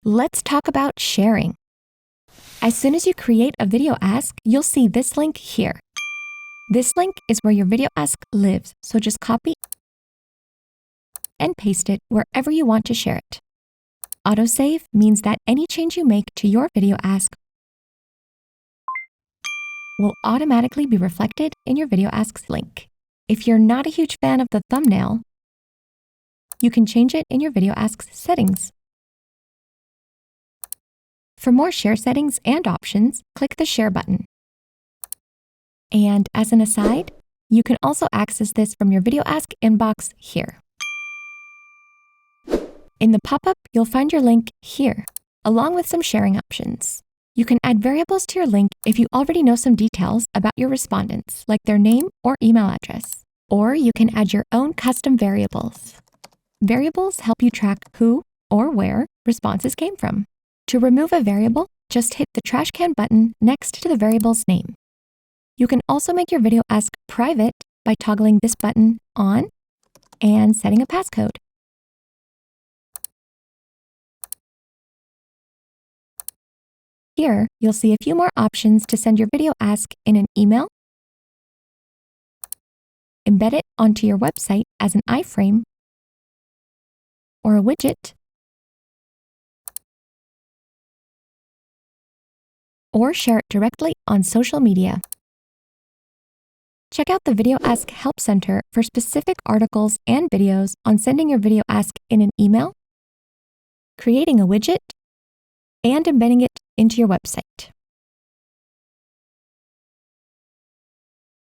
Let's talk about sharing. As soon as you create a video ask, you'll see this link here. This link is where your video ask lives, so just copy and paste it wherever you want to share it. Autosave means that any change you make to your video ask will automatically be reflected in your video ask's link. If you're not a huge fan of the thumbnail, you can change it in your video ask's settings. For more share settings and options, click the Share button. And as an aside, you can also access this from your video ask inbox here. In the pop-up, you'll find your link here, along with some sharing options. You can add variables to your link if you already know some details about your respondents, like their name or email address. Or you can add your own custom variables. Variables help you track who or where responses came from. To remove a variable, just hit the trash can button next to the variable's name. You can also make your video ask private by toggling this button on and setting a passcode. Here, you'll see a few more options to send your video ask in an email, embed it onto your website as an iframe or a widget, or share it directly on social media. Check out the Video Ask Help Center for specific articles and videos on sending your video ask in an email, creating a widget, and embedding it into your website.